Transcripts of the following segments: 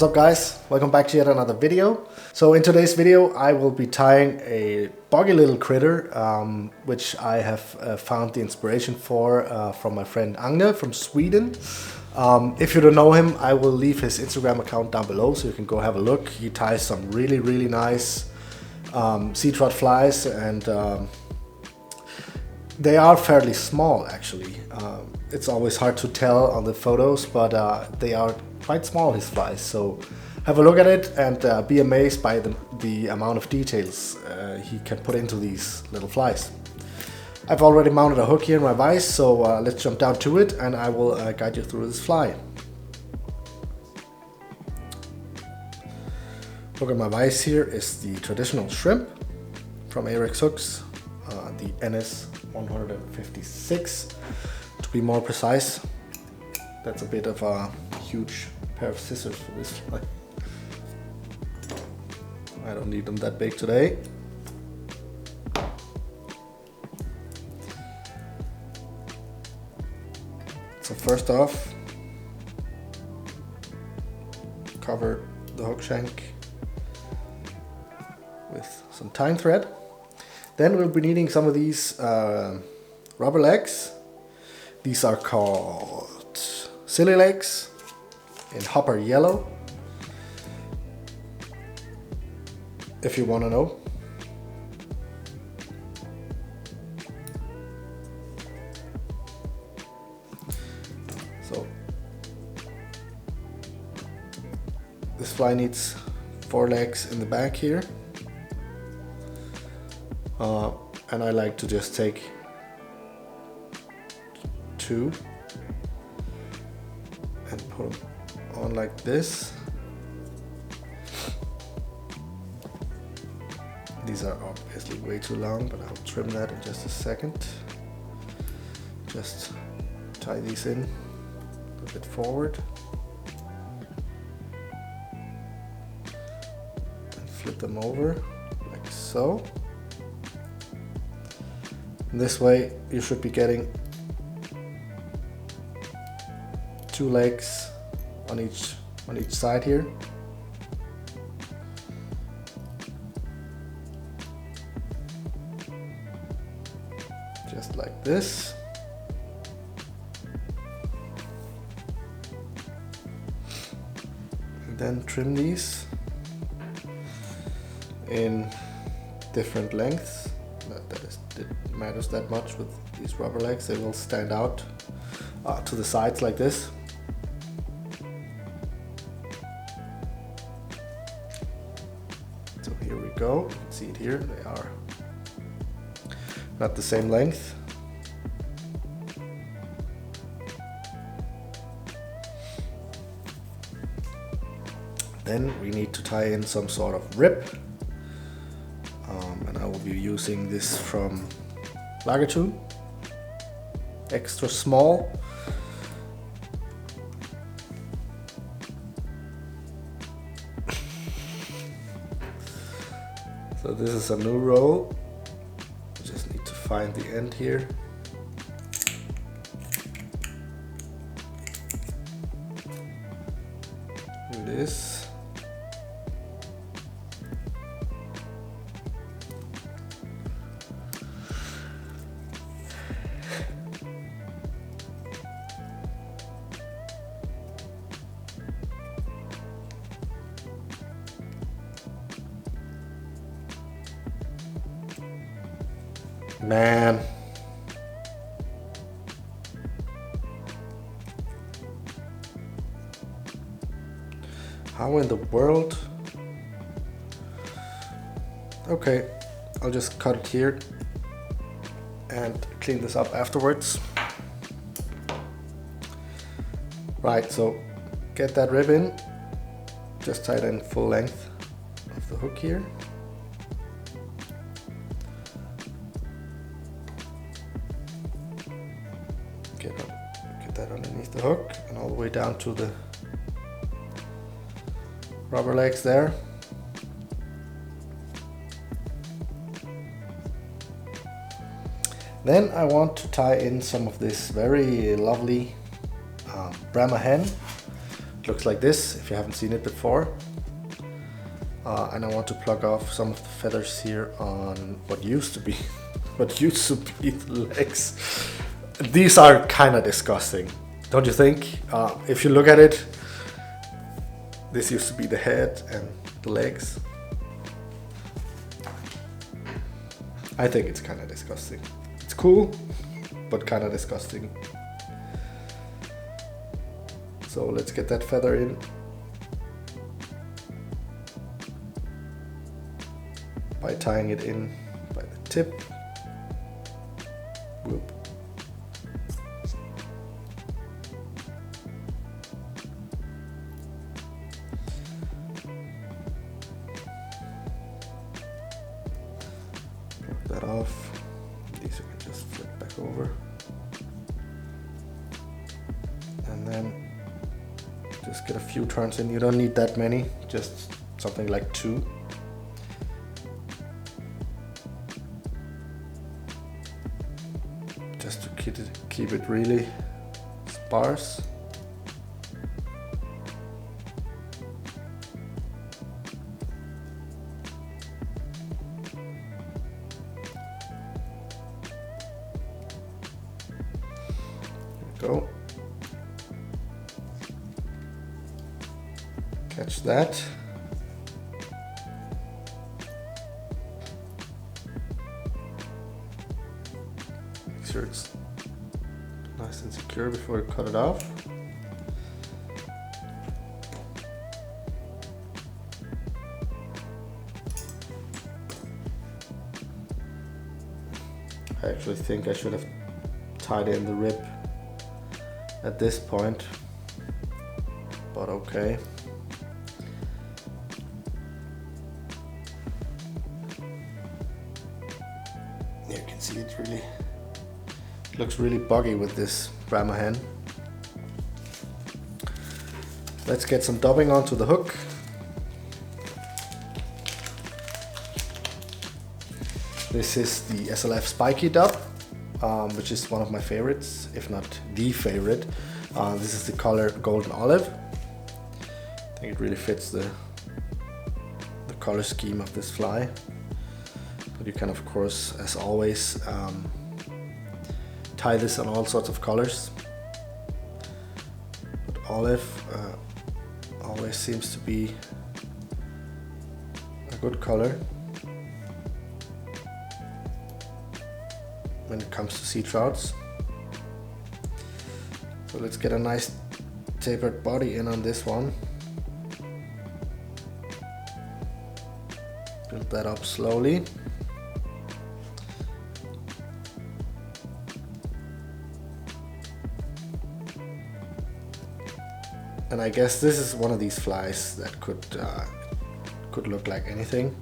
What's up guys, welcome back to yet another video. So in today's video I will be tying a buggy little critter which I have found the inspiration for from my friend Agne from Sweden. If you don't know him, I will leave his Instagram account down below so you can go have a look. He ties some really nice sea trout flies, and they are fairly small actually. It's always hard to tell on the photos, but they are quite small, his flies. So have a look at it and be amazed by the amount of details he can put into these little flies. I've already mounted a hook here in my vise, so let's jump down to it and I will guide you through this fly. Hook on my vise here is the traditional shrimp from Ahrex Hooks, the NS 156 to be more precise. That's a bit of a huge pair of scissors for this fly. I don't need them that big today. So first off, cover the hook shank with some tying thread. Then we'll be needing some of these rubber legs. These are called silly legs in hopper yellow, if you want to know. So this fly needs 4 legs in the back here, and I like to just take 2 and put them on like this. These are obviously way too long, but I'll trim that in just a second. Just tie these in a little bit forward and flip them over like so. And this way you should be getting 2 legs on each side here. Just like this. And then trim these in different lengths. It matters that much with these rubber legs. They will stand out to the sides like this. So here we go. You can see it here. They are not the same length. Then we need to tie in some sort of rib, and I will be using this from Lagertun, extra small. So this is a new roll. Just need to find the end here. Here it is. Man, how in the world? Okay, I'll just cut it here and clean this up afterwards. Right, so get that rib in, just tie it in full length of the hook here. Get that underneath the hook and all the way down to the rubber legs there. Then I want to tie in some of this very lovely Brahma hen It looks like this if you haven't seen it before. And I want to plug off some of the feathers here on what used to be the legs. These are kind of disgusting, don't you think? If you look at it, this used to be the head and the legs. I think it's kind of disgusting. It's cool, but kind of disgusting. So let's get that feather in. By tying it in by the tip. Whoop. Plug that off. These we can just flip back over. And then just get a few turns in. You don't need that many, just something like 2. Just to keep it really sparse. There we go. Catch that. Make sure it's nice and secure before you cut it off. I actually think I should have tied in the rib at this point, but okay. You can see it looks really buggy with this Brahma hen. Let's get some dubbing onto the hook. This is the SLF Spiky dub, which is one of my favorites, if not the favorite. This is the color Golden Olive. I think it really fits the color scheme of this fly. But you can, of course, as always, tie this on all sorts of colors. But olive always seems to be a good color when it comes to sea trouts. So let's get a nice tapered body in on this one. Build that up slowly. And I guess this is one of these flies that could look like anything.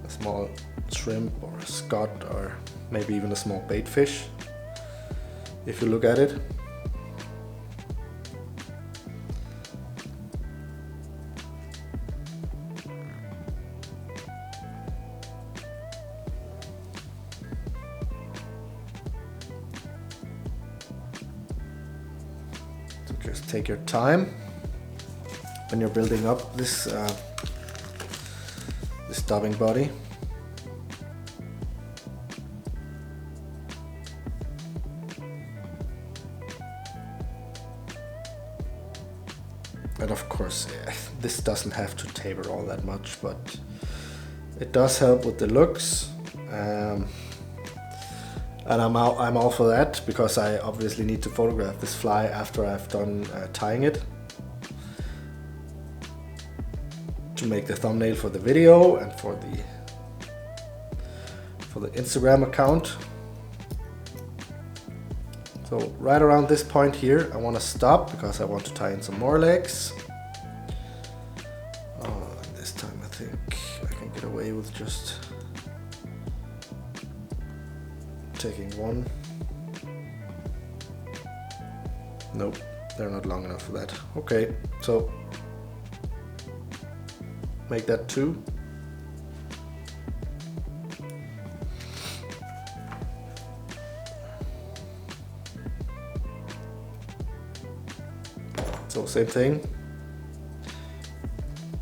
A small shrimp or a scot or maybe even a small baitfish, if you look at it. So just take your time when you're building up this this dubbing body. And of course, this doesn't have to taper all that much, but it does help with the looks. And I'm all for that, because I obviously need to photograph this fly after I've done tying it, to make the thumbnail for the video and for the Instagram account. So right around this point here, I want to stop because I want to tie in some more legs. This time I think I can get away with just taking one. Nope, they're not long enough for that. Okay, so make that 2. same thing.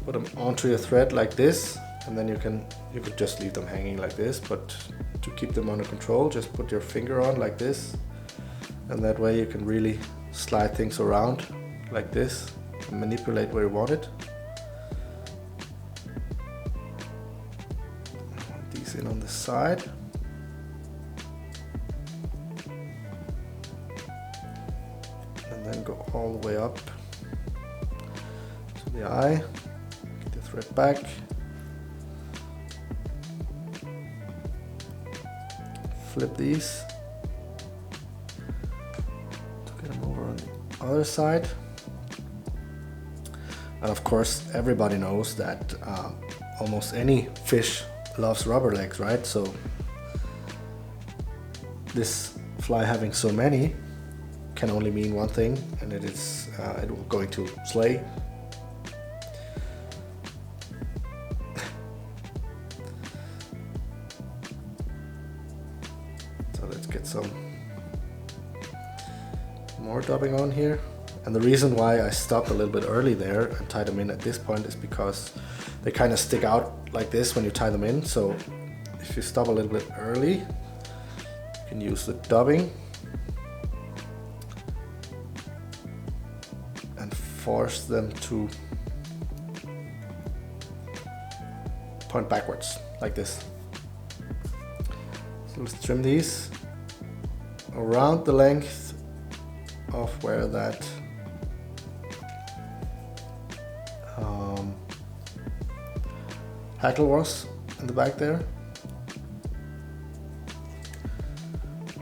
Put them onto your thread like this, and then you could just leave them hanging like this, but to keep them under control, just put your finger on like this, and that way you can really slide things around like this and manipulate where you want it. These in on the side. And then go all the way up to the eye. Get the thread back. Flip these to get them over on the other side. And of course, everybody knows that almost any fish loves rubber legs, right? So this fly having so many can only mean one thing, and it is it will going to slay. So let's get some more dubbing on here. And the reason why I stopped a little bit early there and tied them in at this point is because they kind of stick out like this when you tie them in. So if you stop a little bit early, you can use the dubbing and force them to point backwards like this. So let's trim these around the length of where that hackle was in the back there,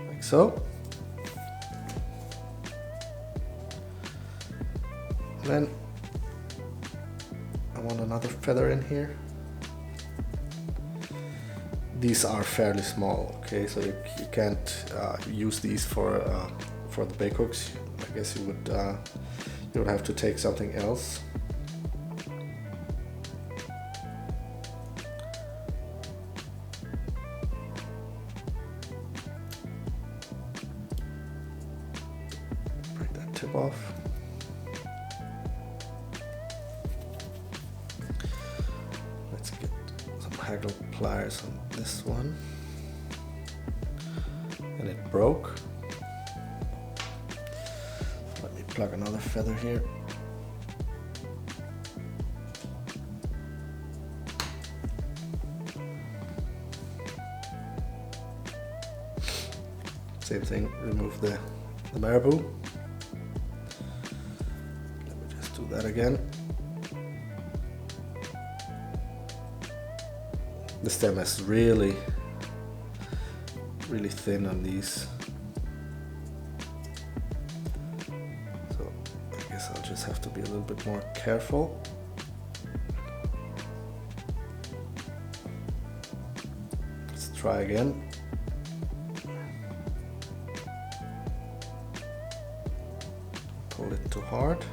like so. And then I want another feather in here. These are fairly small, okay, so you can't use these for the bait hooks. I guess you would have to take something else. Break that tip off. Let's get some hackle pliers on this one. And it broke. Let me plug another feather here. Same thing, remove the marabou. Let me just do that again. The stem is really thin on these. So I guess I'll just have to be a little bit more careful. Let's try again. Pull it too hard.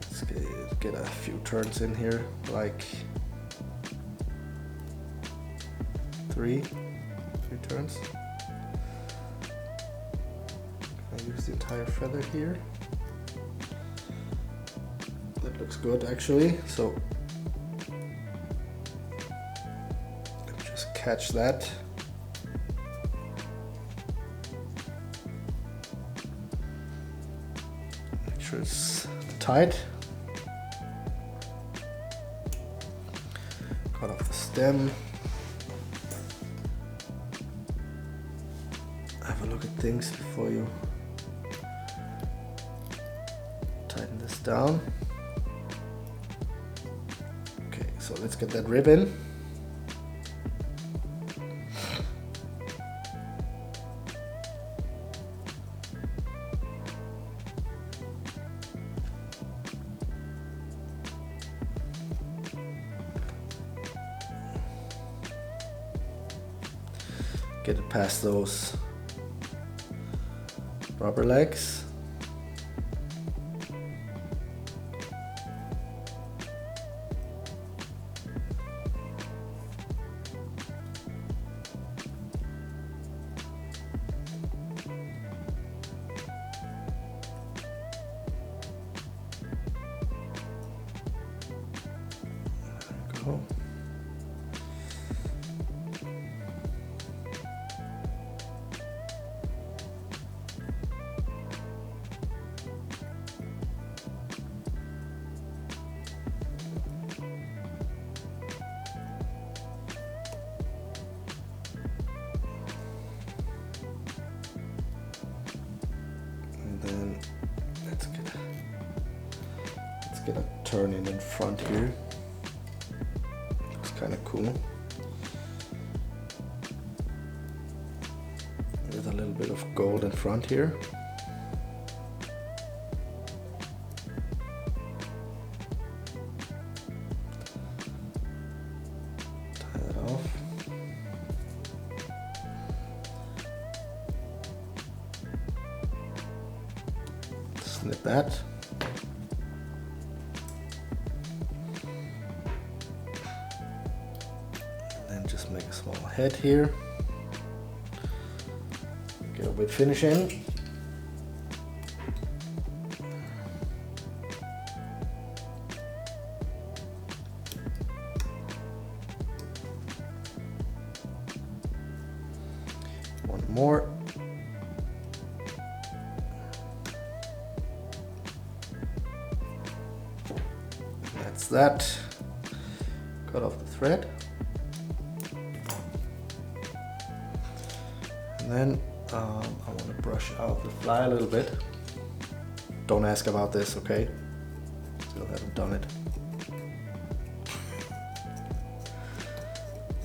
Let's get a few turns in here, like three turns. I use the entire feather here. That looks good actually. So catch that. Make sure it's tight. Cut off the stem. Have a look at things before you tighten this down. Okay, so let's get that rib in. Get it past those rubber legs. get a turn in front here. Looks kind of cool. With a little bit of gold in front here. Tie that off. Snip that. Just make a small head here. Get a bit finish in. One more. That's that. Cut off the thread. And then I want to brush out the fly a little bit. Don't ask about this, okay? Still haven't done it.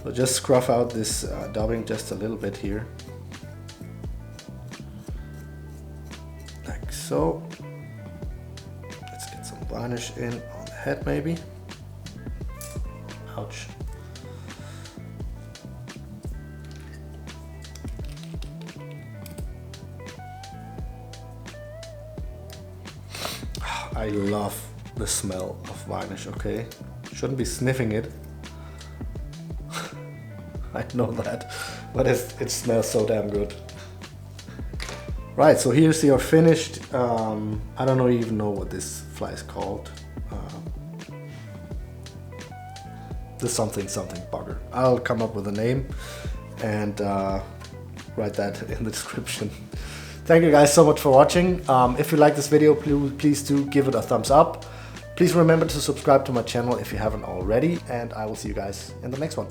So just scruff out this dubbing just a little bit here. Like so. Let's get some varnish in on the head maybe. Ouch. I love the smell of varnish, okay? Shouldn't be sniffing it. I know that, but it smells so damn good. Right, so here's your finished, I don't even know what this fly is called. The something bugger. I'll come up with a name and write that in the description. Thank you guys so much for watching. If you like this video, please do give it a thumbs up. Please remember to subscribe to my channel if you haven't already, and I will see you guys in the next one.